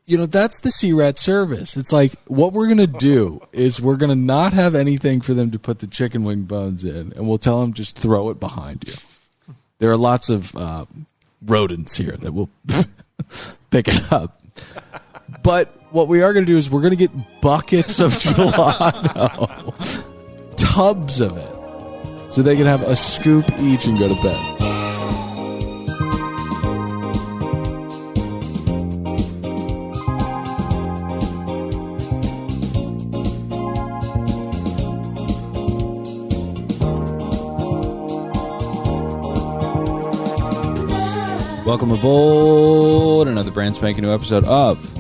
that's the C-Rat service. It's like, what we're going to do is we're going to not have anything for them to put the chicken wing bones in, and we'll tell them just throw it behind you. There are lots of rodents here that will pick it up. But what we are going to do is we're going to get buckets of gelato, tubs of it, so they can have a scoop each and go to bed. Welcome aboard another brand spanking new episode of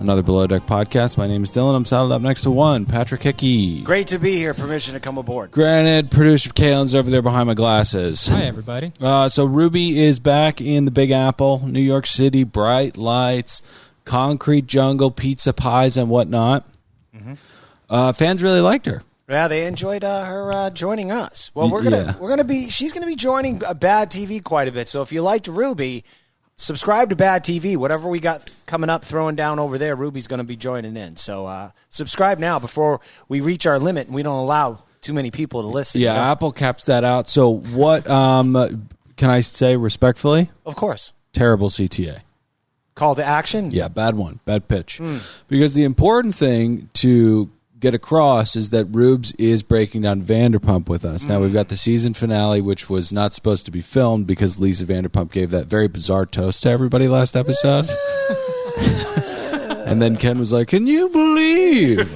another Below Deck podcast. My name is Dylan. I'm saddled up next to one, Patrick Hickey. Great to be here. Permission to come aboard. Granted, producer Kalen's over there behind my glasses. Hi, everybody. So Ruby is back in the Big Apple, New York City. Bright lights, concrete jungle, pizza pies, and whatnot. Mm-hmm. Fans really liked her. Yeah, they enjoyed her joining us. Well, she's gonna be joining Bad TV quite a bit. So if you liked Ruby, subscribe to Bad TV. Whatever we got coming up, throwing down over there, Ruby's gonna be joining in. So subscribe now before we reach our limit and we don't allow too many people to listen. Yeah, Apple caps that out. So what can I say respectfully? Of course. Terrible CTA. Call to action? Yeah, bad one. Bad pitch. Because the important thing to get across is that Rubes is breaking down Vanderpump with us. Now, we've got the season finale, which was not supposed to be filmed because Lisa Vanderpump gave that very bizarre toast to everybody last episode. And then Ken was like, can you believe?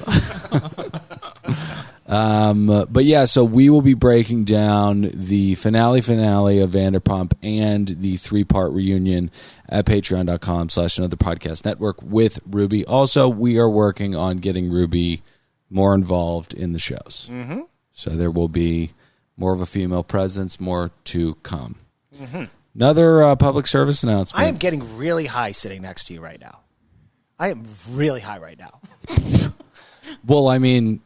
But yeah, so we will be breaking down the finale of Vanderpump and the 3-part reunion at patreon.com/another podcast network with Ruby. Also, we are working on getting Ruby more involved in the shows. Mm-hmm. So there will be more of a female presence, more to come. Mm-hmm. Another public service announcement. I am getting really high sitting next to you right now. I am really high right now. Well, I mean,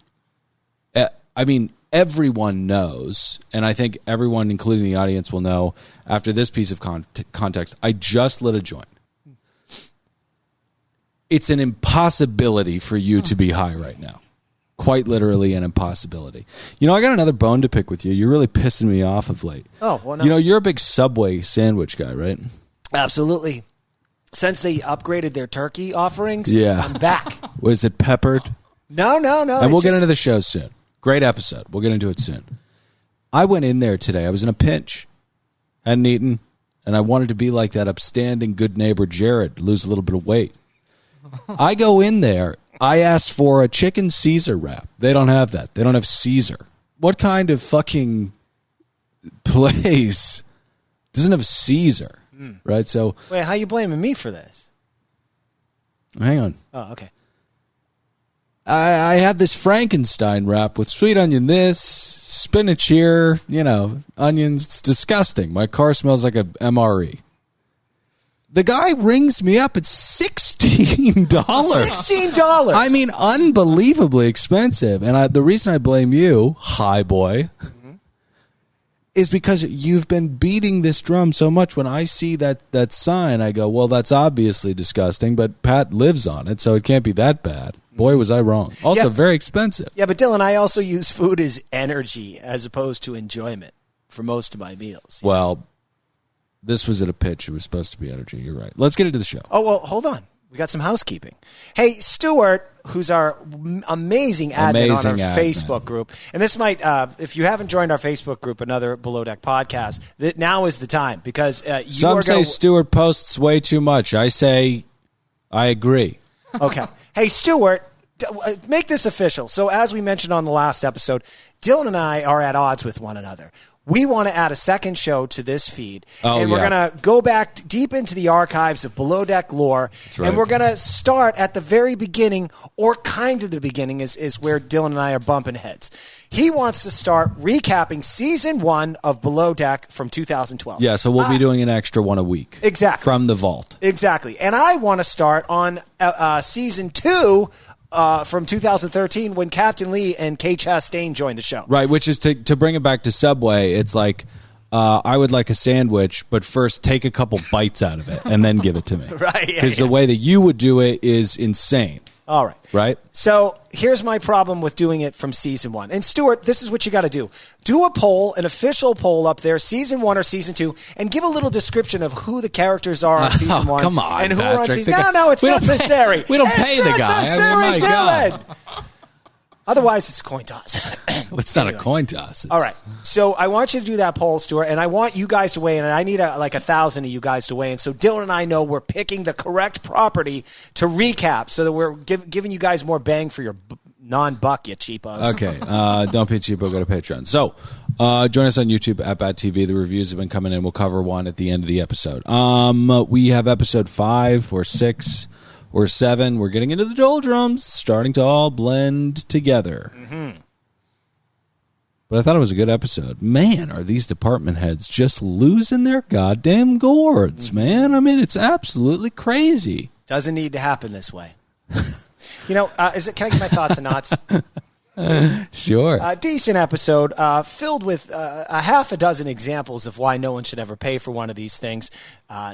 everyone knows, and I think everyone, including the audience, will know after this piece of context, I just lit a joint. It's an impossibility for you to be high right now. Quite literally an impossibility. I got another bone to pick with you. You're really pissing me off of late. Oh, well, no. You're a big Subway sandwich guy, right? Absolutely. Since they upgraded their turkey offerings, yeah. I'm back. Was it peppered? No. And we'll get into the show soon. Great episode. We'll get into it soon. I went in there today. I was in a pinch. Hadn't eaten. And I wanted to be like that upstanding good neighbor Jared, lose a little bit of weight. I go in there. I asked for a chicken Caesar wrap. They don't have that. They don't have Caesar. What kind of fucking place doesn't have Caesar? Right? So wait, how you blaming me for this? Hang on. Oh, okay. I had this Frankenstein wrap with sweet onion this, spinach here, onions. It's disgusting. My car smells like a MRE. The guy rings me up at $16. $16. I mean, unbelievably expensive. And the reason I blame you, high boy, is because you've been beating this drum so much. When I see that sign, I go, well, that's obviously disgusting, but Pat lives on it, so it can't be that bad. Boy, was I wrong. Also, very expensive. Yeah, but Dylan, I also use food as energy as opposed to enjoyment for most of my meals. Well, this was at a pitch. It was supposed to be energy. You're right. Let's get into the show. Oh, well, hold on. We got some housekeeping. Hey, Stuart, who's our amazing admin on our Facebook group, and this might, if you haven't joined our Facebook group, another Below Deck podcast, that now is the time because some say Stuart posts way too much. I say I agree. Okay. Hey, Stuart, make this official. So as we mentioned on the last episode, Dylan and I are at odds with one another. We want to add a second show to this feed, and we're going to go back deep into the archives of Below Deck lore, and we're going to start at the very beginning, or kind of the beginning is where Dylan and I are bumping heads. He wants to start recapping Season 1 of Below Deck from 2012. Yeah, so we'll be doing an extra one a week. Exactly. From the vault. Exactly. And I want to start on Season 2 from 2013 when Captain Lee and Kate Chastain joined the show. Right, which is to bring it back to Subway, it's like I would like a sandwich, but first take a couple bites out of it and then give it to me. Right. Because the way that you would do it is insane. All right. Right? So here's my problem with doing it from season 1. And Stuart, this is what you got to do. Do a poll, an official poll up there, season 1 or season 2, and give a little description of who the characters are on season 1. Come on, and who Patrick, are on season. No, it's necessary. We don't pay the guy. Necessary, my God. Otherwise, it's a coin toss. It's not a coin toss. All right. So I want you to do that poll, Stuart, and I want you guys to weigh in, and I need like 1,000 of you guys to weigh in. So Dylan and I know we're picking the correct property to recap so that we're giving you guys more bang for your non-buck, you cheapos. Okay. Don't be cheapo. Go to Patreon. So join us on YouTube at Bat TV. The reviews have been coming in. We'll cover one at the end of the episode. We have episode 5 or 6 or 7. We're getting into the doldrums, starting to all blend together. Mm-hmm. But I thought it was a good episode. Man, are these department heads just losing their goddamn gourds, man. I mean, it's absolutely crazy. Doesn't need to happen this way. Can I get my thoughts and knots? Sure. Decent episode, filled with a half a dozen examples of why no one should ever pay for one of these things.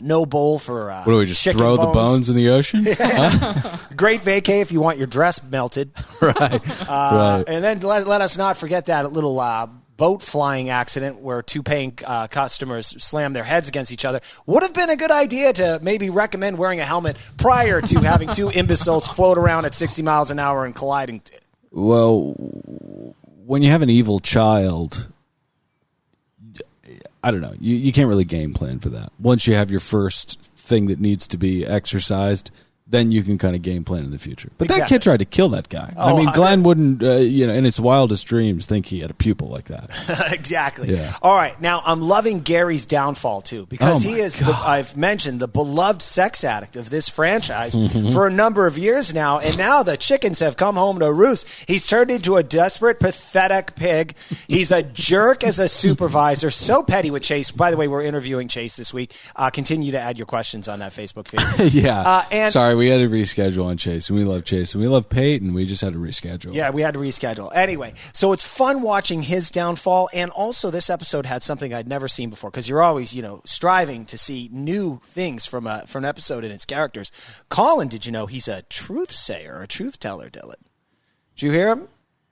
No bowl for what do we just chicken throw bones. the bones in the ocean? Great vacay if you want your dress melted. Right. Right. And then let us not forget that little boat flying accident where two paying customers slammed their heads against each other. Would have been a good idea to maybe recommend wearing a helmet prior to having two imbeciles float around at 60 miles an hour and colliding. Well, when you have an evil child, I don't know. You can't really game plan for that. Once you have your first thing that needs to be exercised, then you can kind of game plan in the future. But that kid tried to kill that guy. I mean, Glenn wouldn't, in his wildest dreams, think he had a pupil like that. Exactly. Yeah. All right. Now, I'm loving Gary's downfall, too, because he is, I've mentioned, the beloved sex addict of this franchise for a number of years now. And now the chickens have come home to roost. He's turned into a desperate, pathetic pig. He's a jerk as a supervisor. So petty with Chase. By the way, we're interviewing Chase this week. Continue to add your questions on that Facebook feed. Yeah. Sorry. We had to reschedule on Chase, and we love Chase, and we love Peyton. We just had to reschedule. Yeah, we had to reschedule. Anyway, so it's fun watching his downfall, and also this episode had something I'd never seen before, because you're always, striving to see new things from an episode and its characters. Colin, did you know he's a truth sayer, a truth teller, Dylan? Did you hear him?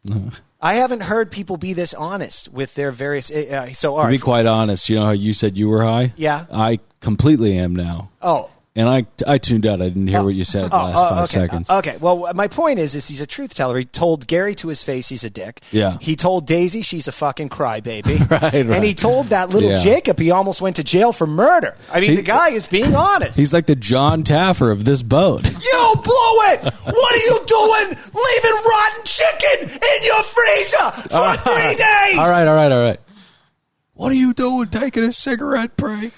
No. I haven't heard people be this honest with their various... To be quite honest, you know how you said you were high? Yeah. I completely am now. Oh. And I tuned out. I didn't hear what you said the last 5 seconds. Okay. Well, my point is he's a truth teller. He told Gary to his face he's a dick. Yeah. He told Daisy she's a fucking crybaby. Right. And he told that little Jacob he almost went to jail for murder. I mean, the guy is being honest. He's like the Jon Taffer of this boat. You blew it! What are you doing? Leaving rotten chicken in your freezer for 3 days! All right. What are you doing taking a cigarette break?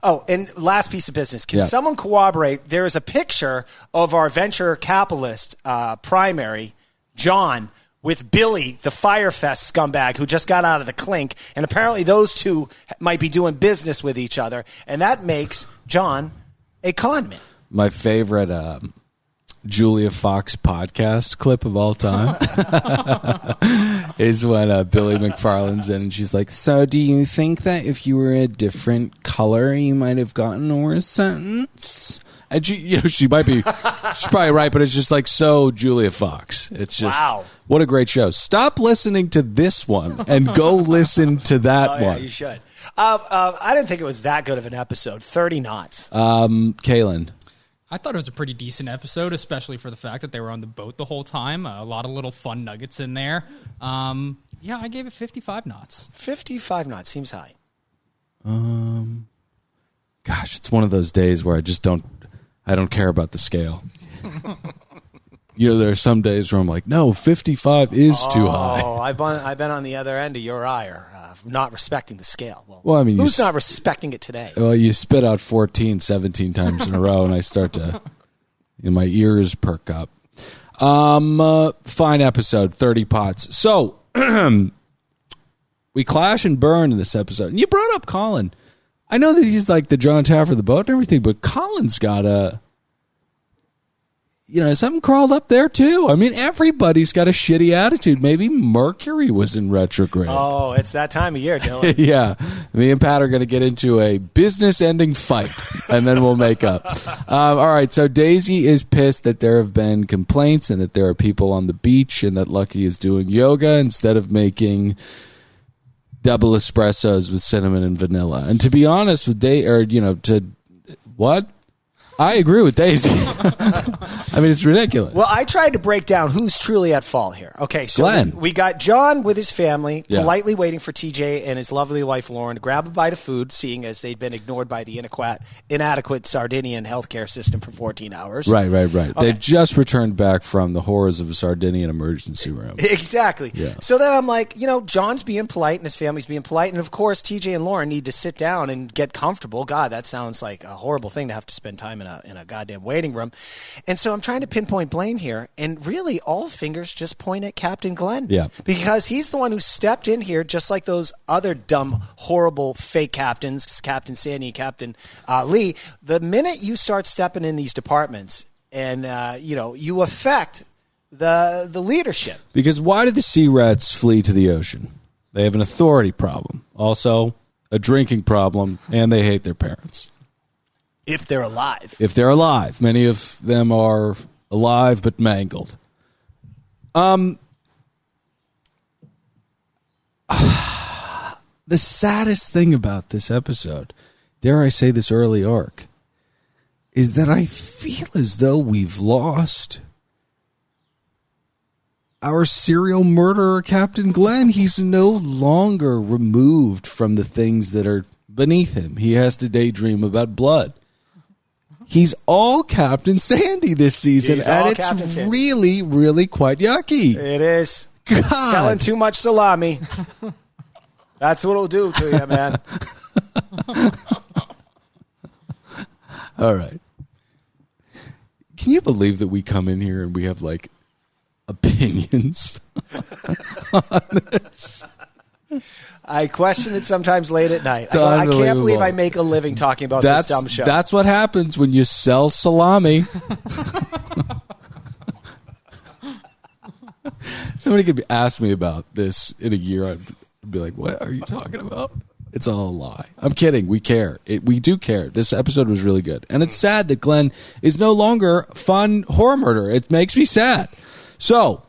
Oh, and last piece of business. Can someone corroborate? There is a picture of our venture capitalist primary, John, with Billy, the Firefest scumbag who just got out of the clink. And apparently those two might be doing business with each other. And that makes John a conman. My favorite Julia Fox podcast clip of all time is when Billy McFarland's in and she's like, so do you think that if you were a different color you might have gotten a worse sentence? And she's probably right, but it's just like so Julia Fox. It's just what a great show. Stop listening to this one and go listen to that one. Yeah, you should. I didn't think it was that good of an episode. 30 knots. Kaylin. I thought it was a pretty decent episode, especially for the fact that they were on the boat the whole time. A lot of little fun nuggets in there. I gave it 55 knots. 55 knots seems high. Gosh, it's one of those days where I don't care about the scale. There are some days where I'm like, no, 55 is too high. Oh, I've been on the other end of your ire, not respecting the scale. Well, I mean, who's not respecting it today? Well, you spit out 14, 17 times in a row, and I start to, my ears perk up. Fine episode, 30 pots. So, we clash and burn in this episode. And you brought up Colin. I know that he's like the Jon Taffer of the boat and everything, but Colin's got something crawled up there too. I mean, everybody's got a shitty attitude. Maybe Mercury was in retrograde. Oh, it's that time of year, Dylan. Yeah. Me and Pat are going to get into a business-ending fight, and then we'll make up. All right, so Daisy is pissed that there have been complaints and that there are people on the beach and that Lucky is doing yoga instead of making double espressos with cinnamon and vanilla. And to be honest with I agree with Daisy. I mean, it's ridiculous. Well, I tried to break down who's truly at fault here. Okay, so Glenn. we got John with his family, politely waiting for TJ and his lovely wife Lauren to grab a bite of food, seeing as they'd been ignored by the inadequate Sardinian healthcare system for 14 hours. Right. Okay. They've just returned back from the horrors of a Sardinian emergency room. Exactly. Yeah. So then I'm like, John's being polite and his family's being polite, and of course TJ and Lauren need to sit down and get comfortable. God, that sounds like a horrible thing to have to spend time in a goddamn waiting room. And so I'm trying to pinpoint blame here, and really all fingers just point at Captain Glenn. Yeah. Because he's the one who stepped in here just like those other dumb, horrible fake captains, Captain Sandy and Captain Lee. The minute you start stepping in these departments and, you affect the leadership. Because why did the sea rats flee to the ocean? They have an authority problem, also a drinking problem, and they hate their parents. If they're alive. If they're alive. Many of them are alive but mangled. The saddest thing about this episode, dare I say this early arc, is that I feel as though we've lost our serial murderer, Captain Glenn. He's no longer removed from the things that are beneath him. He has to daydream about blood. He's all Captain Sandy this season, and it's really, really quite yucky. It is. God. Selling too much salami. That's what it'll do to you, man. All right. Can you believe that we come in here and we have, opinions on this? I question it sometimes late at night. I can't believe I make a living talking about this dumb show. That's what happens when you sell salami. Somebody could ask me about this in a year. I'd be like, what are you talking about? It's all a lie. I'm kidding. We care. We do care. This episode was really good. And it's sad that Glenn is no longer fun horror murder. It makes me sad. So,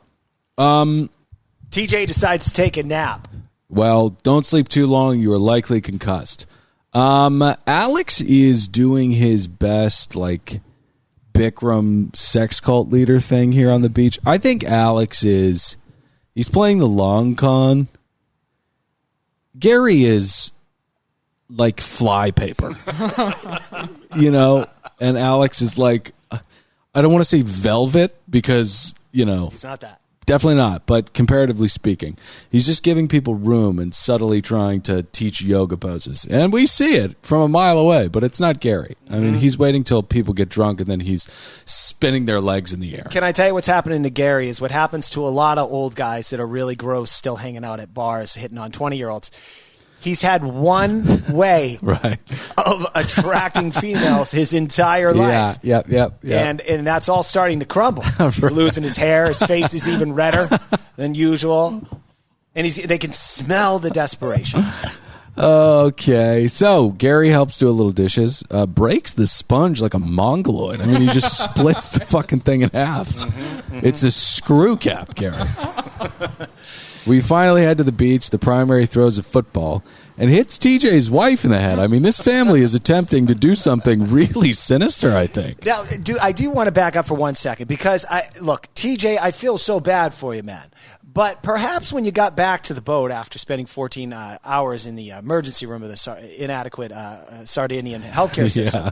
TJ decides to take a nap. Well, don't sleep too long. You are likely concussed. Alex is doing his best, Bikram sex cult leader thing here on the beach. I think Alex he's playing the long con. Gary is like fly paper, and Alex is I don't want to say velvet because, He's not that. Definitely not, but comparatively speaking, he's just giving people room and subtly trying to teach yoga poses. And we see it from a mile away, but it's not Gary. I mean, he's waiting till people get drunk and then he's spinning their legs in the air. Can I tell you what's happening to Gary is what happens to a lot of old guys that are really gross still hanging out at bars, hitting on 20-year-olds. He's had one way of attracting females his entire life. Yeah. And that's all starting to crumble. He's losing his hair. His face is even redder than usual. And they can smell the desperation. Okay. So Gary helps do a little dishes, breaks the sponge like a mongoloid. I mean, he just splits the fucking thing in half. It's a screw cap, Gary. We finally head to the beach. The primary throws a football and hits TJ's wife in the head. I mean, this family is attempting to do something really sinister, I think. Now, I do want to back up for 1 second because, TJ, I feel so bad for you, man. But perhaps when you got back to the boat after spending 14 hours in the emergency room of the inadequate Sardinian healthcare system,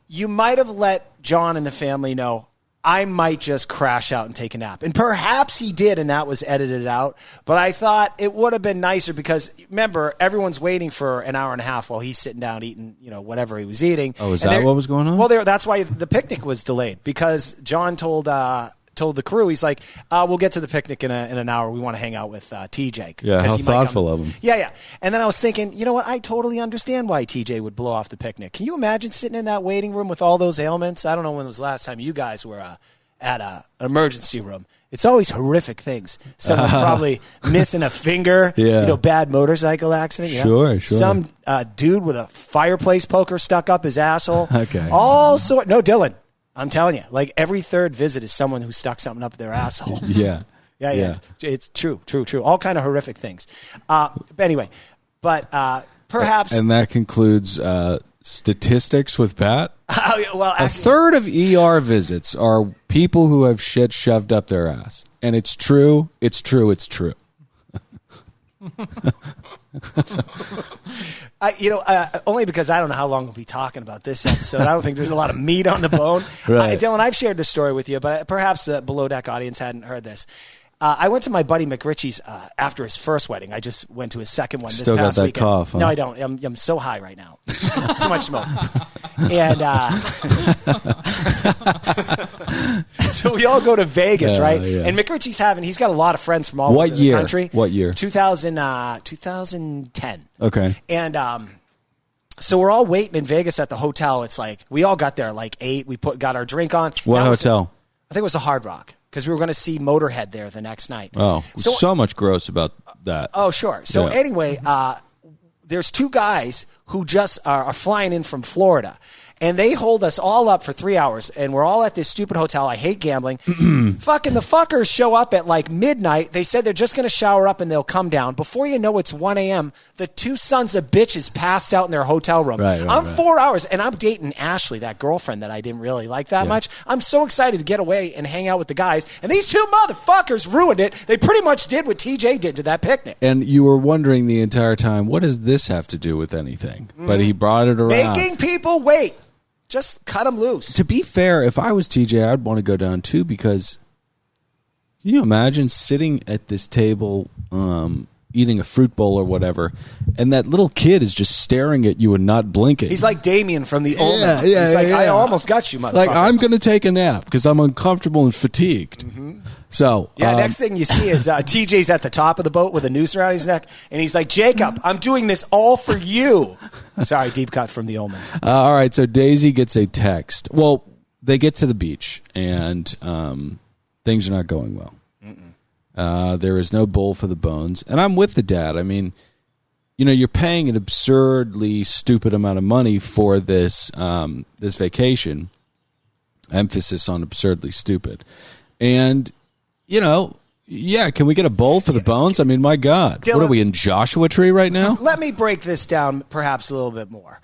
you might have let John and the family know, I might just crash out and take a nap. And perhaps he did, and that was edited out. But I thought it would have been nicer because, remember, everyone's waiting for an hour and a half while he's sitting down eating, whatever he was eating. Oh, is that what was going on? Well, that's why the picnic was delayed because John told the crew, he's like, we'll get to the picnic in an hour. We want to hang out with TJ. Yeah, how thoughtful of him. Yeah. And then I was thinking, you know what? I totally understand why TJ would blow off the picnic. Can you imagine sitting in that waiting room with all those ailments? I don't know when was the last time you guys were at an emergency room, it's always horrific things. Someone probably missing a finger, bad motorcycle accident. Sure. Some dude with a fireplace poker stuck up his asshole. Okay. No, Dylan, I'm telling you, like every third visit is someone who stuck something up their asshole. Yeah. Yeah. It's true. All kind of horrific things. Anyway, perhaps. And that concludes statistics with Pat. Well, a third of ER visits are people who have shit shoved up their ass. And it's true. Only because I don't know how long we'll be talking about this episode. I don't think there's a lot of meat on the bone. Right. Dylan, I've shared this story with you, but perhaps the Below Deck audience hadn't heard this. I went to my buddy McRitchie's after his first wedding. I just went to his second one this Still past got that weekend. cough, huh? No, I don't. I'm so high right now. It's too much smoke. And so we all go to Vegas, right? Yeah. And McRitchie's he's got a lot of friends from all over the country. What year? 2010. Okay. And so we're all waiting in Vegas at the hotel. It's like we all got there at like 8. We got our drink on. What hotel? I think it was the Hard Rock. Because we were going to see Motorhead there the next night. Oh, so much gross about that. Oh, sure. So anyway, there's 2 guys who just are flying in from Florida. And they hold us all up for 3 hours. And we're all at this stupid hotel. I hate gambling. Fucking the fuckers show up at like midnight. They said they're just going to shower up and they'll come down. Before you know it's 1 a.m., the 2 sons of bitches passed out in their hotel room. I'm 4 hours, and I'm dating Ashley, that girlfriend that I didn't really like that much. I'm so excited to get away and hang out with the guys. And these 2 motherfuckers ruined it. They pretty much did what TJ did to that picnic. And you were wondering the entire time, what does this have to do with anything? But he brought it around. Making people wait. Just cut them loose. To be fair, if I was TJ, I'd want to go down too, because can you imagine sitting at this table eating a fruit bowl or whatever, and that little kid is just staring at you and not blinking? He's like Damien from the old man. He's like, I almost got you, motherfucker. Like, I'm going to take a nap because I'm uncomfortable and fatigued. So next thing you see is TJ's at the top of the boat with a noose around his neck, and he's like, Jacob, I'm doing this all for you. Sorry, deep cut from the old man. All right, so Daisy gets a text. Well, they get to the beach, and things are not going well. There is no bowl for the bones. And I'm with the dad. I mean, you're paying an absurdly stupid amount of money for this this vacation. Emphasis on absurdly stupid. And can we get a bowl for the bones? I mean, my God. Dylan, what are we, in Joshua Tree right now? Let me break this down perhaps a little bit more.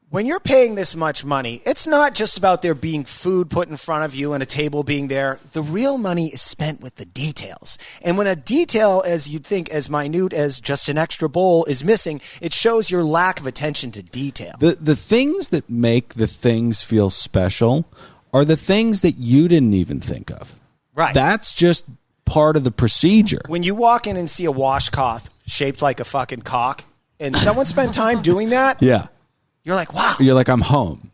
When you're paying this much money, it's not just about there being food put in front of you and a table being there. The real money is spent with the details. And when a detail, as you'd think, as minute as just an extra bowl is missing, it shows your lack of attention to detail. The things that make the things feel special are the things that you didn't even think of. Right. That's just part of the procedure. When you walk in and see a washcloth shaped like a fucking cock, and someone spent time doing that, you're like, wow. You're like, I'm home.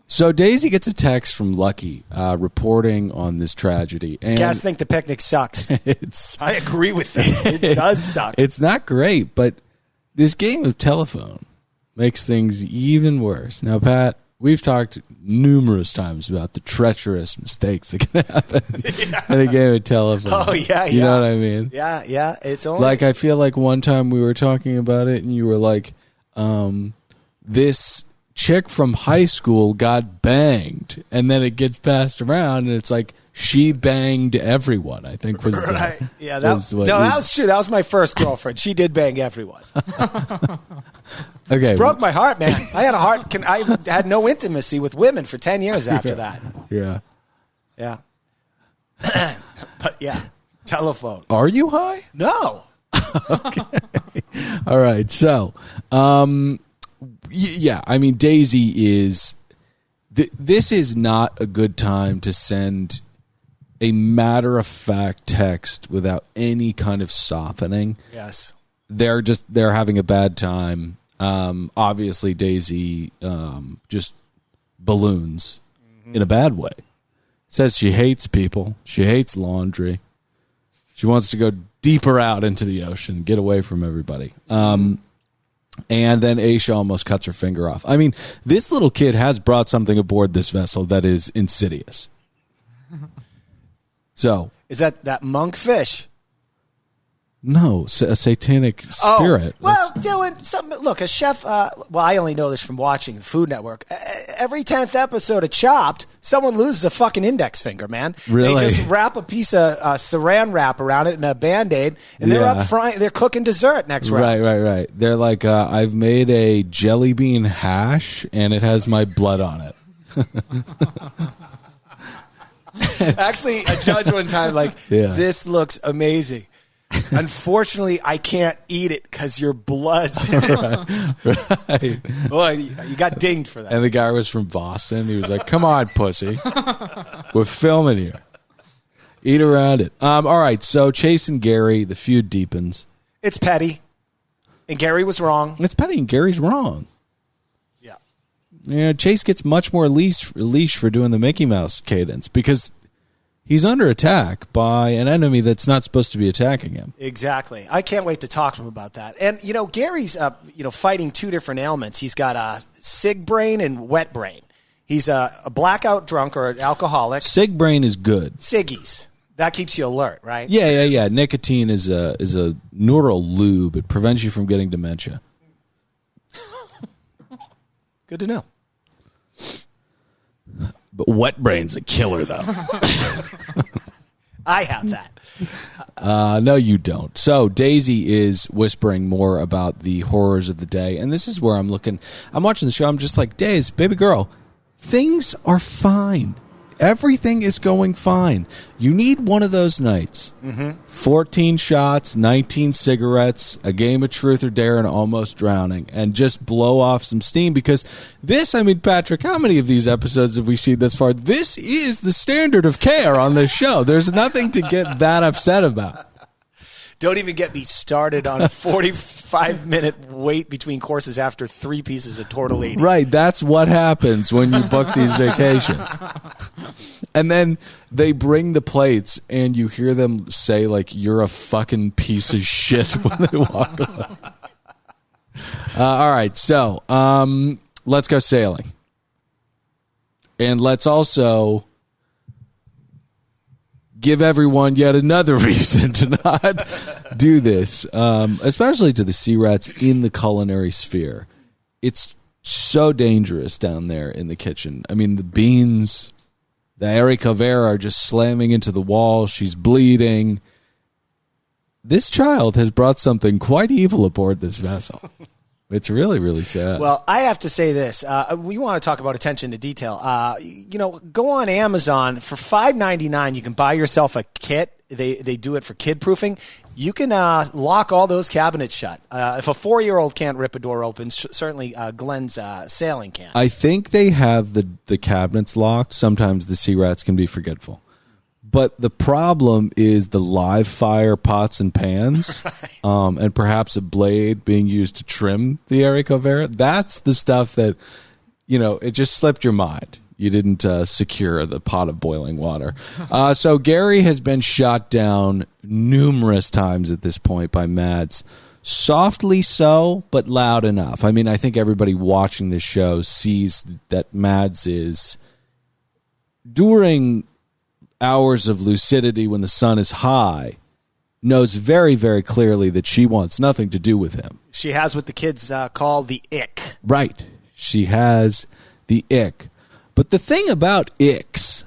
So Daisy gets a text from Lucky reporting on this tragedy. And guys think the picnic sucks. I agree with them. It does suck. It's not great, but this game of telephone makes things even worse. Now, Pat, we've talked numerous times about the treacherous mistakes that can happen in a game of telephone. Oh, yeah, You know what I mean? Yeah. It's only like, I feel like one time we were talking about it and you were like, this chick from high school got banged, and then it gets passed around and it's like, she banged everyone, I think was right. Yeah, that was true. That was my first girlfriend. She did bang everyone. Okay, it broke my heart, man. I had a heart. I had no intimacy with women for 10 years after that. Yeah. But yeah, telephone. Are you high? No. Okay. All right. So, yeah. I mean, Daisy is. This is not a good time to send a matter-of-fact text without any kind of softening. Yes. They're having a bad time. Obviously, Daisy just balloons in a bad way. Says she hates people. She hates laundry. She wants to go deeper out into the ocean, get away from everybody. And then Aisha almost cuts her finger off. I mean, this little kid has brought something aboard this vessel that is insidious. So, is that monkfish? No, a satanic spirit. Oh, well, Dylan, look, a chef, I only know this from watching the Food Network. Every 10th episode of Chopped, someone loses a fucking index finger, man. Really? They just wrap a piece of saran wrap around it and a Band-Aid, and they're up frying, they're cooking dessert next round. Right. They're like, I've made a jelly bean hash, and it has my blood on it. Actually, a judge one time, this looks amazing. Unfortunately, I can't eat it because your blood's in it. Right. Boy, you got dinged for that. And the guy was from Boston. He was like, come on, pussy. We're filming here. Eat around it. All right, so Chase and Gary, the feud deepens. It's petty. And Gary was wrong. It's petty and Gary's wrong. Yeah. Yeah, Chase gets much more leash for doing the Mickey Mouse cadence because he's under attack by an enemy that's not supposed to be attacking him. Exactly. I can't wait to talk to him about that. And, Gary's, fighting two different ailments. He's got sig brain and wet brain. He's a blackout drunk or an alcoholic. Sig brain is good. Siggies. That keeps you alert, right? Yeah. Nicotine is a neural lube. It prevents you from getting dementia. Good to know. But wet brain's a killer, though. I have that. No, you don't. So Daisy is whispering more about the horrors of the day. And this is where I'm watching the show. I'm just like, Daisy, baby girl, things are fine. Everything is going fine. You need one of those nights. 14 shots, 19 cigarettes, a game of truth or dare, and almost drowning. And just blow off some steam. Because Patrick, how many of these episodes have we seen thus far? This is the standard of care on this show. There's nothing to get that upset about. Don't even get me started on a 45-minute wait between courses after 3 pieces of tortellini. Right, that's what happens when you book these vacations. And then they bring the plates, and you hear them say, you're a fucking piece of shit when they walk away. All right, so let's go sailing. And let's also give everyone yet another reason to not do this, especially to the sea rats in the culinary sphere. It's so dangerous down there in the kitchen. I mean, the beans, the haricot vert are just slamming into the wall. She's bleeding. This child has brought something quite evil aboard this vessel. It's really, really sad. Well, I have to say this. We want to talk about attention to detail. Go on Amazon. For $5.99, you can buy yourself a kit. They do it for kid-proofing. You can lock all those cabinets shut. If a 4-year-old can't rip a door open, certainly Glenn's sailing can. I think they have the cabinets locked. Sometimes the sea rats can be forgetful. But the problem is the live fire pots and pans, and perhaps a blade being used to trim the haricot vert. That's the stuff that, it just slipped your mind. You didn't secure the pot of boiling water. So Gary has been shot down numerous times at this point by Mads. Softly so, but loud enough. I think everybody watching this show sees that Mads is, during hours of lucidity when the sun is high, knows very, very clearly that she wants nothing to do with him. She has what the kids call the ick. Right. She has the ick. But the thing about icks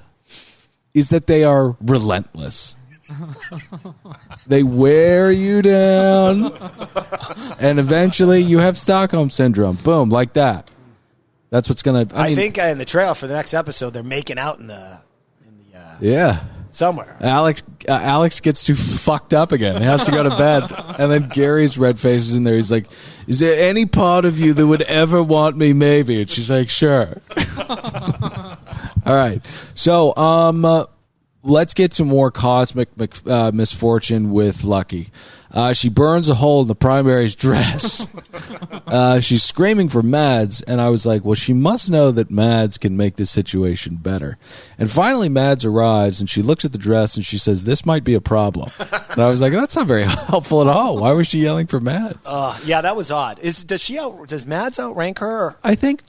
is that they are relentless. They wear you down, and eventually you have Stockholm Syndrome. Boom, like that. That's what's going to... I think in the trail for the next episode, they're making out in the yeah. Somewhere. Alex gets too fucked up again. He has to go to bed. And then Gary's red face is in there. He's like, is there any part of you that would ever want me maybe? And she's like, sure. All right. So let's get to more cosmic misfortune with Lucky. She burns a hole in the primary's dress. She's screaming for Mads, and I was like, well, she must know that Mads can make this situation better. And finally, Mads arrives, and she looks at the dress, and she says, this might be a problem. And I was like, that's not very helpful at all. Why was she yelling for Mads? Yeah, that was odd. Does Mads outrank her? Or? I think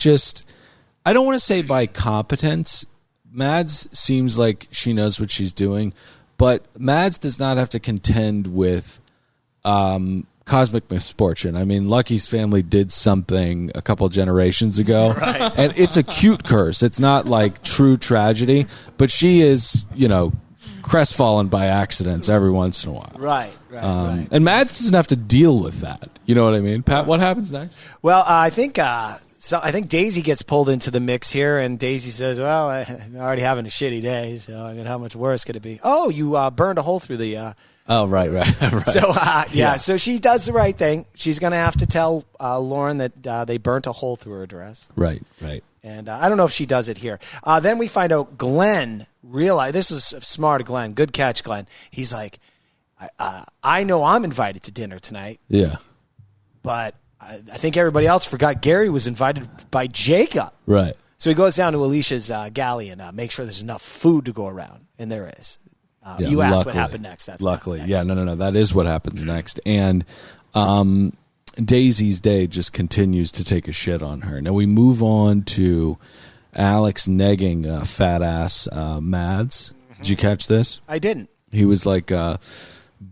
I don't want to say by competence. Mads seems like she knows what she's doing, but Mads does not have to contend with cosmic misfortune. I mean, Lucky's family did something a couple generations ago, right. And it's a cute curse. It's not like true tragedy, but she is, crestfallen by accidents every once in a while. Right. And Mads doesn't have to deal with that. You know what I mean? Pat, what happens next? Well, I think Daisy gets pulled into the mix here, and Daisy says, well, I'm already having a shitty day, so I mean, how much worse could it be? Oh, you burned a hole through the... Oh, right. So, so she does the right thing. She's going to have to tell Lauren that they burnt a hole through her dress. Right. And I don't know if she does it here. Then we find out Glenn realized, this was smart of Glenn, good catch, Glenn. He's like, I know I'm invited to dinner tonight. Yeah. But I think everybody else forgot Gary was invited by Jacob. Right. So he goes down to Alicia's galley and make sure there's enough food to go around. And there is. You asked what happened next. That's luckily. What happened next. No. That is what happens next. And Daisy's day just continues to take a shit on her. Now we move on to Alex negging fat ass Mads. Did you catch this? I didn't. He was like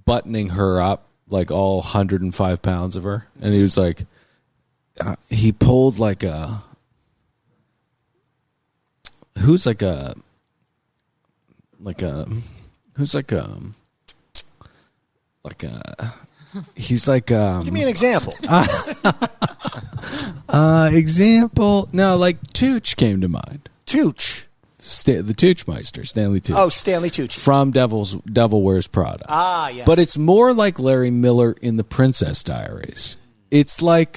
buttoning her up, like all 105 pounds of her. And he was like, he pulled like a, he's like a, give me an example. Example. No, like Tooch came to mind. Tooch. The Toochmeister, Stanley Tooch. Oh, Stanley Tooch. From Devil Wears Prada. Ah, yes. But it's more like Larry Miller in The Princess Diaries. It's like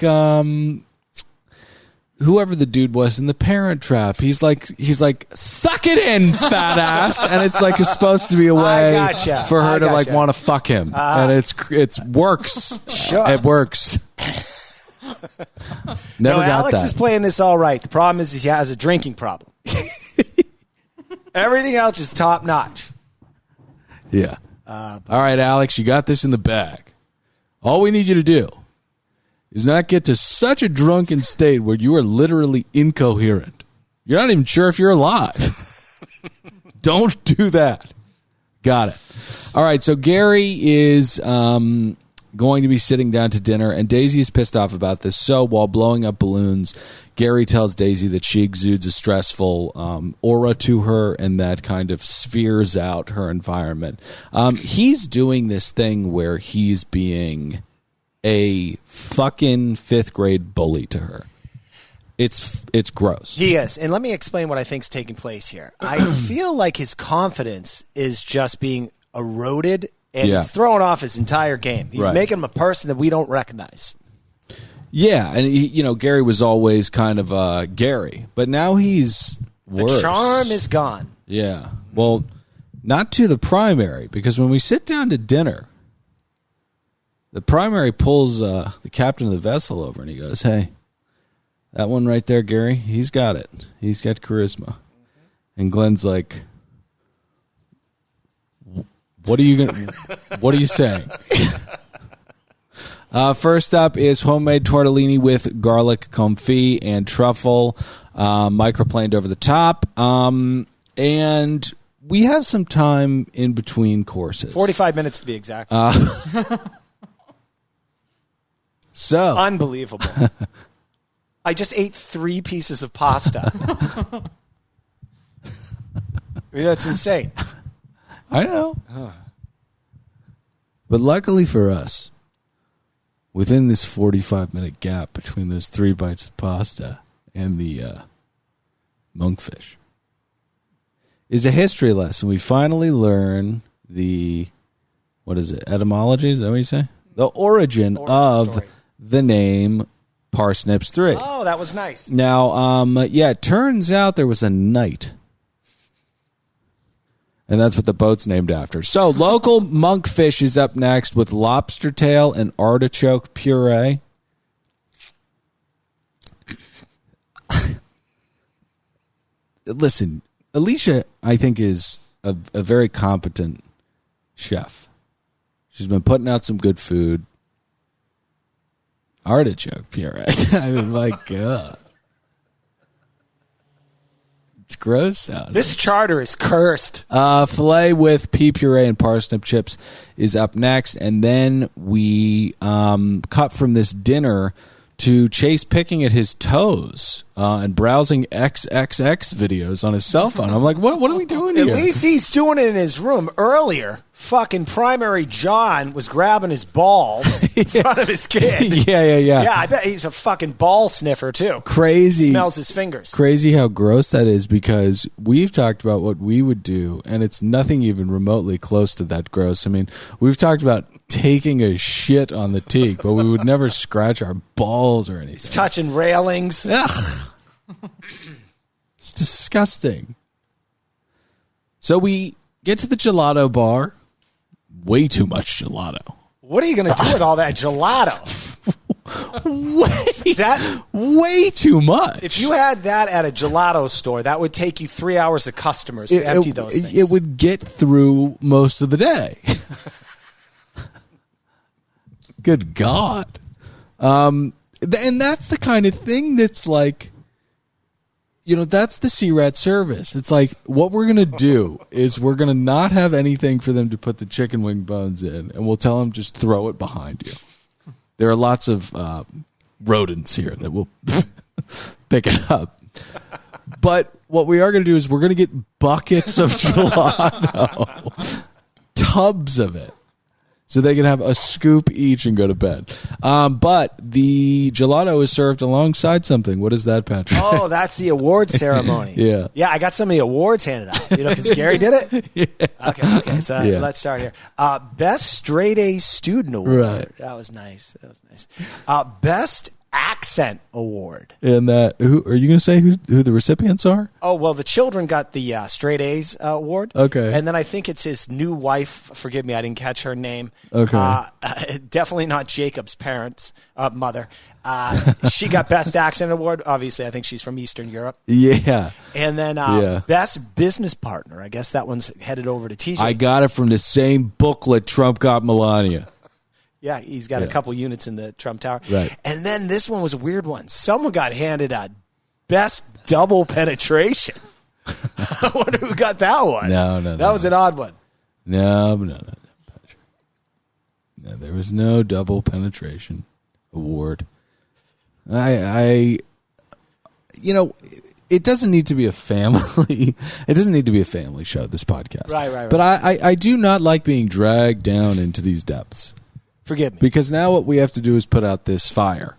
whoever the dude was in The Parent Trap. He's like, suck it in, fat ass, and it's like it's supposed to be a way for her to like want to fuck him, and it's works. Sure, it works. Never got Alex that. is playing this all right. The problem is he has a drinking problem. Everything else is top notch. Yeah. All right, Alex, you got this in the bag. All we need you to do is not get to such a drunken state where you are literally incoherent. You're not even sure if you're alive. Don't do that. Got it. All right, so Gary is going to be sitting down to dinner, and Daisy is pissed off about this. So while blowing up balloons, Gary tells Daisy that she exudes a stressful aura to her, and that kind of spheres out her environment. He's doing this thing where he's being a fucking fifth grade bully to her. It's gross. He is. And let me explain what I think's taking place here. I feel like his confidence is just being eroded, and it's throwing off his entire game. He's making him a person that we don't recognize. Yeah, and Gary was always kind of Gary, but now he's worse. The charm is gone. Yeah. Well, not to the primary, because when we sit down to dinner, the primary pulls the captain of the vessel over, and he goes, "Hey, that one right there, Gary, he's got it. He's got charisma." And Glenn's like, "What are you saying?" First up is homemade tortellini with garlic confit and truffle, microplaned over the top. And we have some time in between courses. 45 minutes to be exact. So unbelievable. I just ate 3 pieces of pasta. I mean, that's insane. I know. But luckily for us, within this 45-minute gap between those 3 bites of pasta and the monkfish is a history lesson. We finally learn the, etymology? Is that what you say? The origin of story. The name Parsnips 3. Oh, that was nice. Now, it turns out there was a knight. And that's what the boat's named after. So, local monkfish is up next with lobster tail and artichoke puree. Listen, Alicia, I think, is a very competent chef. She's been putting out some good food. Artichoke puree. I mean, my God. It's gross sounding. This charter is cursed. Filet with pea puree and parsnip chips is up next. And then we cut from this dinner to Chase picking at his toes and browsing XXX videos on his cell phone. I'm like, what are we doing here? At least he's doing it in his room. Earlier, fucking primary John was grabbing his balls in front of his kid. Yeah. Yeah, I bet he's a fucking ball sniffer, too. Crazy. Smells his fingers. Crazy how gross that is, because we've talked about what we would do, and it's nothing even remotely close to that gross. I mean, we've talked about taking a shit on the teak, but we would never scratch our balls or anything. He's touching railings. Ugh. It's disgusting. So we get to the gelato bar. Way too much gelato. What are you going to do with all that gelato? Way too much. If you had that at a gelato store, that would take you 3 hours of customers to empty those things. It would get through most of the day. Good God. And that's the kind of thing that's like, that's the C-Rat service. It's like, what we're going to do is we're going to not have anything for them to put the chicken wing bones in, and we'll tell them just throw it behind you. There are lots of rodents here that will pick it up. But what we are going to do is we're going to get buckets of gelato, tubs of it, so they can have a scoop each and go to bed. But the gelato is served alongside something. What is that, Patrick? Oh, that's the award ceremony. Yeah. Yeah, I got some of the awards handed out, because Gary did it? Yeah. Okay, so let's start here. Best Straight A Student Award. Right. That was nice. Best Accent Award. And who are you going to say who the recipients are? Oh, well, the children got the Straight A's award. Okay. And then I think it's his new wife. Forgive me, I didn't catch her name. Okay. Definitely not Jacob's parents, mother. She got Best Accent Award. Obviously, I think she's from Eastern Europe. Yeah. And then Best Business Partner. I guess that one's headed over to TJ. I got it from the same booklet Trump got Melania. Yeah, he's got a couple units in the Trump Tower. Right. And then this one was a weird one. Someone got handed a Best Double Penetration. I wonder who got that one. No. That was an odd one. No, there was no double penetration award. It doesn't need to be a family. It doesn't need to be a family show, this podcast. Right. But I do not like being dragged down into these depths. Forgive me. Because now what we have to do is put out this fire,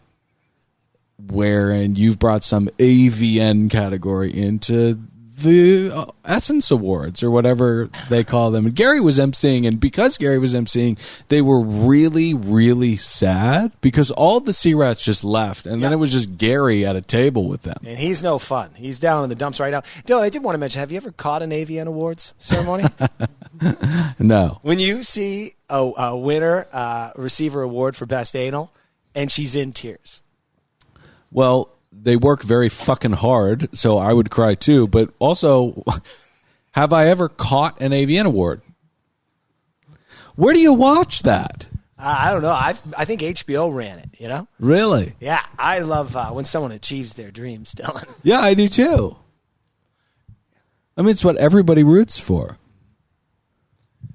wherein you've brought some AVN category into the Essence Awards or whatever they call them. And Gary was emceeing, and because Gary was emceeing, they were really, really sad because all the C-Rats just left, and then it was just Gary at a table with them. And he's no fun. He's down in the dumps right now. Dylan, I did want to mention, have you ever caught an AVN Awards ceremony? No. When you see a winner receive her award for Best Anal, and she's in tears. Well, they work very fucking hard, so I would cry too. But also, have I ever caught an AVN award? Where do you watch that? I don't know. I think HBO ran it, Really? Yeah, I love when someone achieves their dreams, Dylan. Yeah, I do too. I mean, it's what everybody roots for.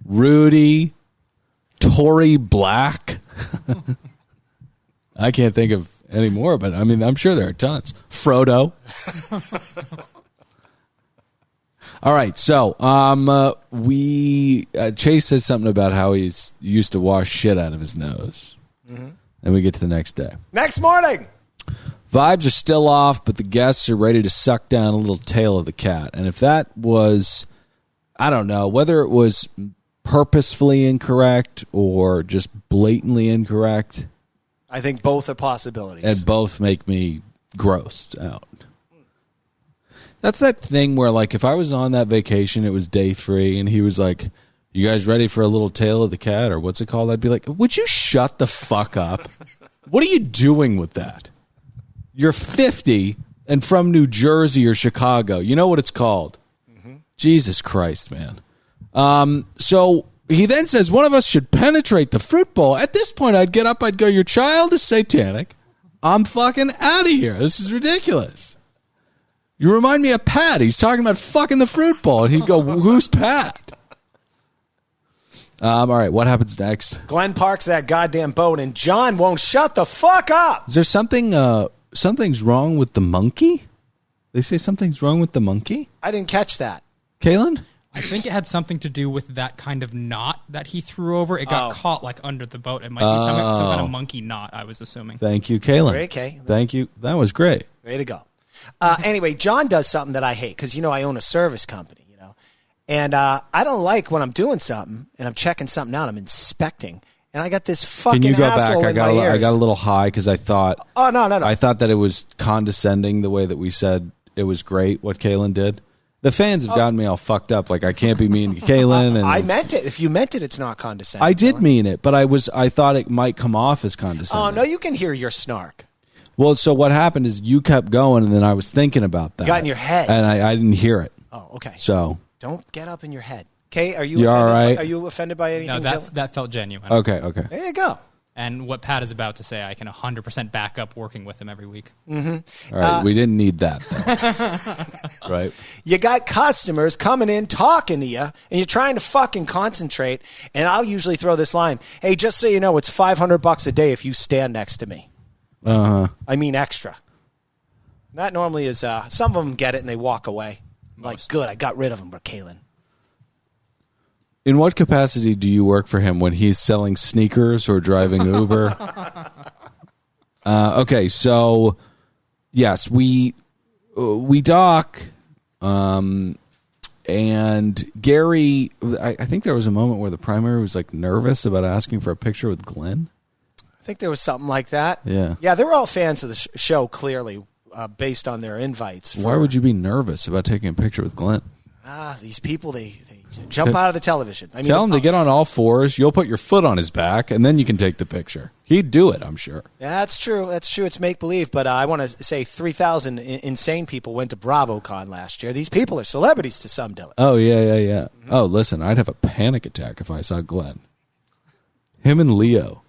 Rudy, Tory Black. I can't think of any more, but I mean, I'm sure there are tons. Frodo. All right, so Chase says something about how he's used to wash shit out of his nose. Mm-hmm. Then we get to the next day. Next morning. Vibes are still off, but the guests are ready to suck down a little tail of the cat. And if that was, I don't know, whether it was purposefully incorrect or just blatantly incorrect. I think both are possibilities. And both make me grossed out. That's that thing where, like, if I was on that vacation, it was day 3, and he was like, "You guys ready for a little Tale of the Cat?" or what's it called? I'd be like, "Would you shut the fuck up? What are you doing with that? You're 50 and from New Jersey or Chicago. You know what it's called." Jesus Christ, man. So he then says, one of us should penetrate the fruit bowl. At this point, I'd get up, I'd go, "Your child is satanic. I'm fucking out of here. This is ridiculous. You remind me of Pat. He's talking about fucking the fruit bowl." And he'd go, "Who's Pat?" All right, what happens next? Glenn parks that goddamn boat, and Jon won't shut the fuck up. Is there something's wrong with the monkey? They say something's wrong with the monkey? I didn't catch that. Kaylin? I think it had something to do with that kind of knot that he threw over. It got caught like under the boat. It might be some kind of monkey knot, I was assuming. Thank you, Kaylin. Great, Kay. Thank you. That was great. Way to go. Anyway, Jon does something that I hate because, I own a service company, And I don't like when I'm doing something and I'm checking something out. I'm inspecting. And I got this fucking Can you go asshole back? in my ears. I got a little high because I thought... Oh, no. I thought that it was condescending the way that we said it was great what Kaylin did. The fans have gotten me all fucked up. Like, I can't be mean to Kaylin. And I meant it. If you meant it, it's not condescending. I did mean it, but I thought it might come off as condescending. Oh, no, you can hear your snark. Well, so what happened is you kept going, and then I was thinking about that. You got in your head. And I didn't hear it. Oh, okay. So don't get up in your head. Kay, are you offended? All right? Are you offended by anything? No, that felt genuine. Okay. There you go. And what Pat is about to say, I can 100% back up working with him every week. Mm-hmm. All right, we didn't need that, though. Right? You got customers coming in, talking to you, and you're trying to fucking concentrate, and I'll usually throw this line, "Hey, just so you know, it's $500 a day if you stand next to me." Uh-huh. I mean extra. That normally is, some of them get it and they walk away. I'm like, good, I got rid of them, but Kaylin. In what capacity do you work for him? When he's selling sneakers or driving Uber? Okay, so yes, we dock, and Gary. I think there was a moment where the primary was like nervous about asking for a picture with Glenn. I think there was something like that. Yeah, they were all fans of the show, clearly, based on their invites. Why would you be nervous about taking a picture with Glenn? These people, they jump out of the television. I mean, tell him to get on all fours. You'll put your foot on his back, and then you can take the picture. He'd do it, I'm sure. That's true. It's make-believe, but I want to say 3,000 insane people went to BravoCon last year. These people are celebrities to some, Dylan. Oh, yeah. Mm-hmm. Oh, listen, I'd have a panic attack if I saw Glenn. Him and Leo.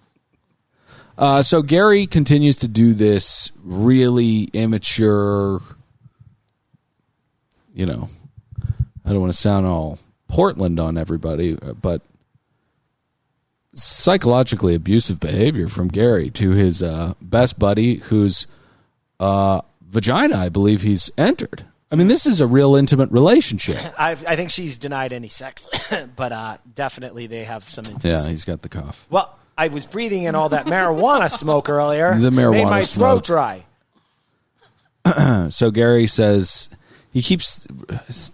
So Gary continues to do this really immature, I don't want to sound all Portland on everybody, but psychologically abusive behavior from Gary to his best buddy whose vagina, I believe, he's entered. I mean, this is a real intimate relationship. I think she's denied any sex, but definitely they have some intimacy. Yeah, he's got the cough. Well, I was breathing in all that marijuana smoke earlier. The marijuana made my smoke. throat dry. So Gary says he keeps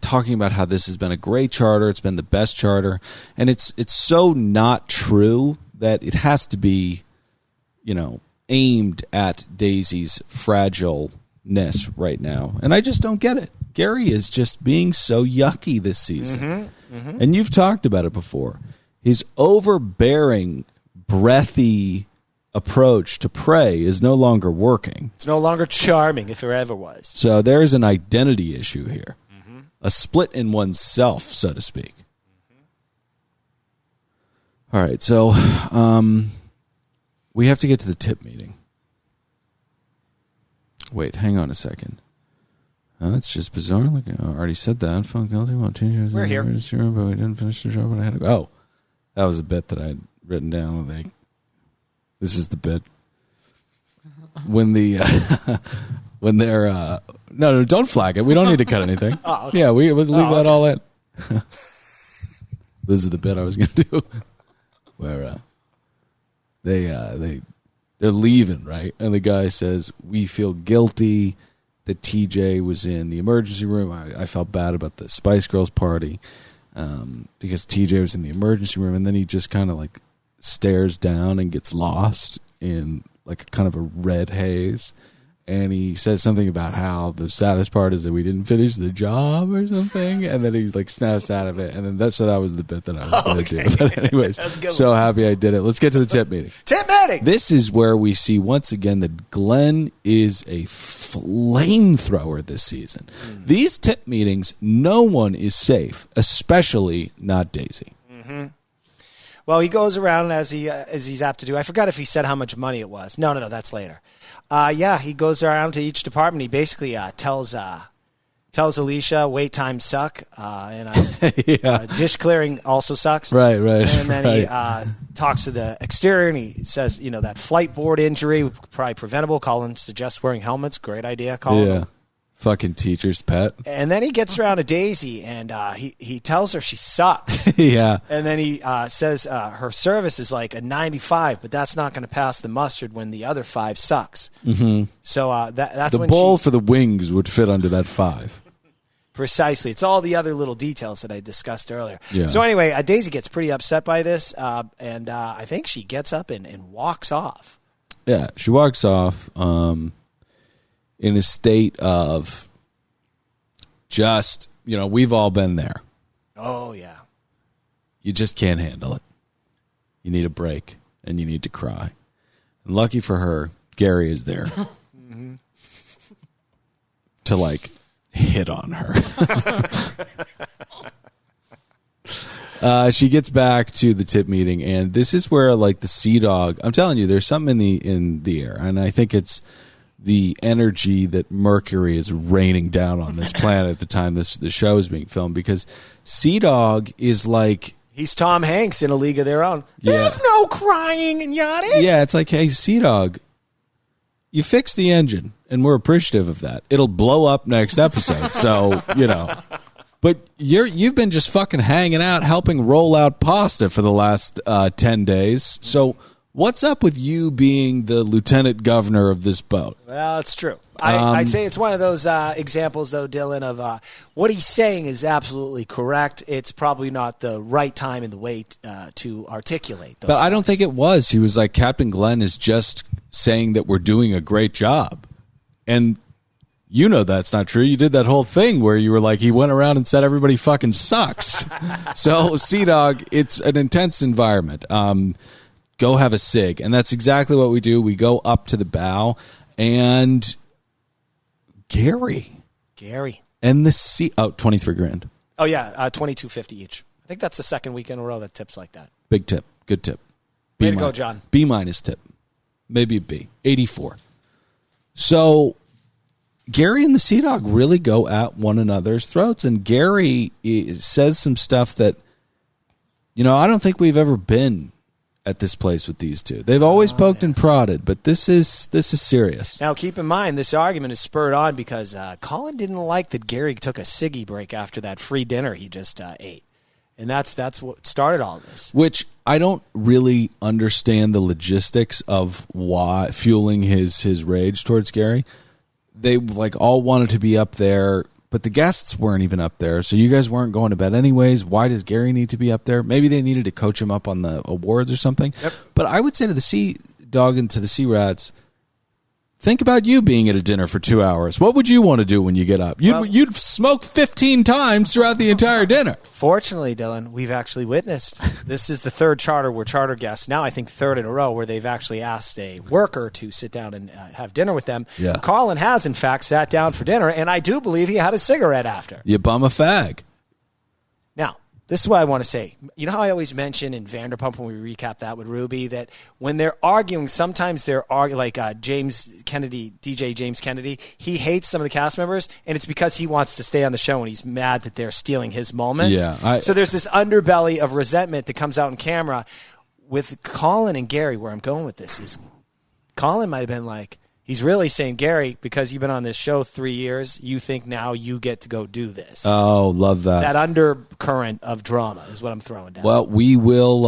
talking about how this has been a great charter. It's been the best charter, and it's so not true that it has to be, aimed at Daisy's fragileness right now. And I just don't get it. Gary is just being so yucky this season, and you've talked about it before. His overbearing, breathy approach to prey is no longer working. It's no longer charming if there ever was. So there's an identity issue here. A split in oneself, so to speak. All right, so we have to get to the tip meeting. Wait, hang on a second. That's just bizarre. Like I already said that. Felt guilty. We're here. But we didn't finish the show, but I had to go. Oh, that was a bit that I had written down. This is the bit. When they're no, don't flag it. We don't need to cut anything. Oh, okay. Yeah, we'll leave that all in. This is the bit I was going to do, where they're leaving, right? And the guy says, "We feel guilty that TJ was in the emergency room. I felt bad about the Spice Girls party because TJ was in the emergency room." And then he just kind of like stares down and gets lost in like a kind of a red haze. and he says something about how the saddest part is that we didn't finish the job or something, and then he's like snaps out of it, and then that was the bit that I was going to do. But anyways, so happy I did it. Let's get to the tip meeting. Tip meeting! This is where we see once again that Glenn is a flamethrower this season. These tip meetings, no one is safe, especially not Daisy. Mm-hmm. Well, he goes around as he's apt to do. I forgot if he said how much money it was. No, that's later. He goes around to each department. He basically tells Alicia wait times suck, and dish clearing also sucks. Right. And then he talks to the exterior, and he says, that flight board injury probably preventable. Colin suggests wearing helmets. Great idea, Colin. Yeah. Fucking teacher's pet. And then he gets around to Daisy, and he tells her she sucks. Yeah. And then he says her service is like a 95, but that's not going to pass the mustard when the other 5 sucks. Mm-hmm. So that's the when bowl for the wings would fit under that 5. Precisely. It's all the other little details that I discussed earlier. Yeah. So anyway, Daisy gets pretty upset by this, and I think she gets up and walks off. Yeah, she walks off. In a state of just, we've all been there. Oh, yeah. You just can't handle it. You need a break, and you need to cry. And lucky for her, Gary is there to, hit on her. She gets back to the tip meeting, and this is where, the Sea Dog, I'm telling you, there's something in the air, and I think it's the energy that Mercury is raining down on this planet at the time the show is being filmed, because Sea Dog is he's Tom Hanks in A League of Their Own. Yeah. There's no crying and yachting. Yeah, it's like, hey, Sea Dog, you fix the engine, and we're appreciative of that. It'll blow up next episode, so, But you've been just fucking hanging out, helping roll out pasta for the last 10 days, so what's up with you being the lieutenant governor of this boat? Well, it's true. I'd say it's one of those examples, though, Dylan, of what he's saying is absolutely correct. It's probably not the right time and the way to articulate those But thoughts. I don't think it was. He was like, Captain Glenn is just saying that we're doing a great job. And that's not true. You did that whole thing where you were like, he went around and said everybody fucking sucks. So, Sea Dog, it's an intense environment. Go have a cig. And that's exactly what we do. We go up to the bow, and Gary. And the sea. Oh, 23 grand. Oh, yeah. $22.50 each. I think that's the second week in a row that tips like that. Big tip. Good tip. Way to go, John. B- tip. Maybe a B. 84. So Gary and the Sea Dog really go at one another's throats, and Gary says some stuff that, I don't think we've ever been at this place with these two. They've always poked and prodded, but this is serious. Now, keep in mind, this argument is spurred on because Colin didn't like that Gary took a ciggy break after that free dinner he just ate. And that's what started all this. Which I don't really understand the logistics of why fueling his rage towards Gary. They all wanted to be up there, but the guests weren't even up there, so you guys weren't going to bed anyways. Why does Gary need to be up there? Maybe they needed to coach him up on the awards or something. Yep. But I would say to the Sea Dog and to the Sea Rats, think about you being at a dinner for 2 hours. What would you want to do when you get up? You'd smoke 15 times throughout the entire dinner. Fortunately, Dylan, we've actually witnessed. This is the third charter where charter guests, now I think third in a row, where they've actually asked a worker to sit down and have dinner with them. Yeah. Colin has, in fact, sat down for dinner, and I do believe he had a cigarette after. You bum a fag. Now, this is what I want to say. You know how I always mention in Vanderpump when we recap that with Ruby that when they're arguing, sometimes they're arguing, like James Kennedy, DJ James Kennedy, he hates some of the cast members, and it's because he wants to stay on the show and he's mad that they're stealing his moments. Yeah, so there's this underbelly of resentment that comes out on camera. With Colin and Gary, where I'm going with this is Colin might have been like, he's really saying, Gary, because you've been on this show 3 years, you think now you get to go do this. Oh, love that. That undercurrent of drama is what I'm throwing down. Well, we will,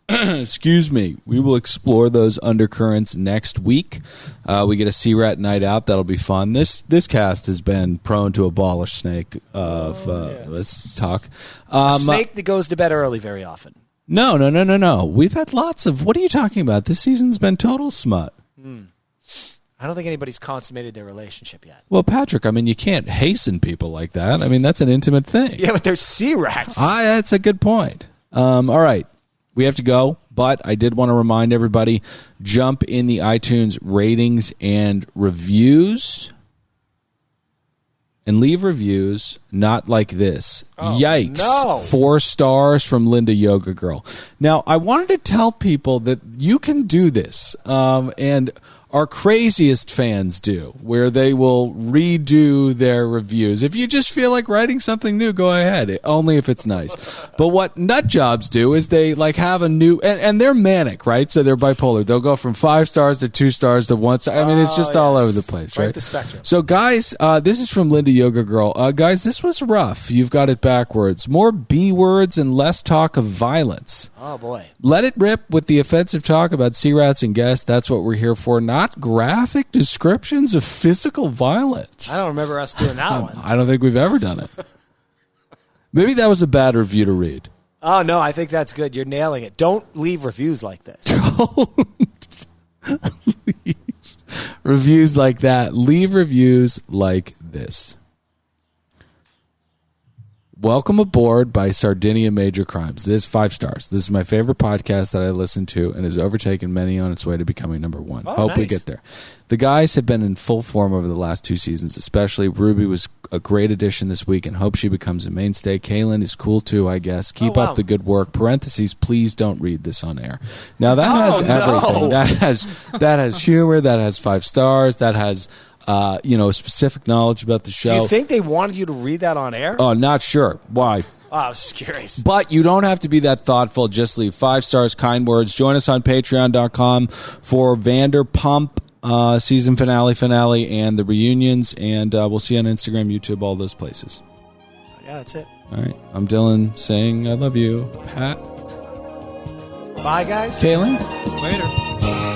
we will explore those undercurrents next week. We get a Sea Rat night out. That'll be fun. This cast has been prone to abolish Snake. Yes. Let's talk. Snake that goes to bed early very often. No. We've had lots of, what are you talking about? This season's been total smut. I don't think anybody's consummated their relationship yet. Well, Patrick, I mean, you can't hasten people like that. I mean, that's an intimate thing. Yeah, but they're sea rats. That's a good point. All right. We have to go, but I did want to remind everybody, jump in the iTunes ratings and reviews. And leave reviews not like this. Yikes. No. 4 stars from Linda Yoga Girl. Now, I wanted to tell people that you can do this. And our craziest fans do, where they will redo their reviews. If you just feel like writing something new, go ahead, only if it's nice. But what nut jobs do is they like have a new, and they're manic, right? So they're bipolar. They'll go from 5 stars to 2 stars to 1 star. I mean, it's just all over the place, right? The spectrum. So guys, this is from Linda Yoga Girl. Guys, this was rough. You've got it backwards. More B words and less talk of violence. Oh, boy. Let it rip with the offensive talk about sea rats and guests. That's what we're here for. Not graphic descriptions of physical violence. I don't remember us doing that one. I don't think we've ever done it. Maybe that was a bad review to read. Oh, no, I think that's good. You're nailing it. Don't leave reviews like this. Don't leave reviews like that. Leave reviews like this. Welcome Aboard by Sardinia Major Crimes. This is 5 stars. This is my favorite podcast that I listen to and has overtaken many on its way to becoming number 1. Hope we get there. The guys have been in full form over the last 2 seasons, especially. Ruby was a great addition this week and hope she becomes a mainstay. Kaylin is cool too, I guess. Keep up the good work. Parentheses, please don't read this on air. Now that has everything. That has humor, that has 5 stars, that has specific knowledge about the show. Do you think they wanted you to read that on air? Oh, not sure. Why? Oh, I was just curious. But you don't have to be that thoughtful. Just leave 5 stars, kind words. Join us on patreon.com for Vanderpump season finale, and the reunions. And we'll see you on Instagram, YouTube, all those places. Yeah, that's it. All right. I'm Dylan saying I love you. Pat. Bye, guys. Kaylin. Later.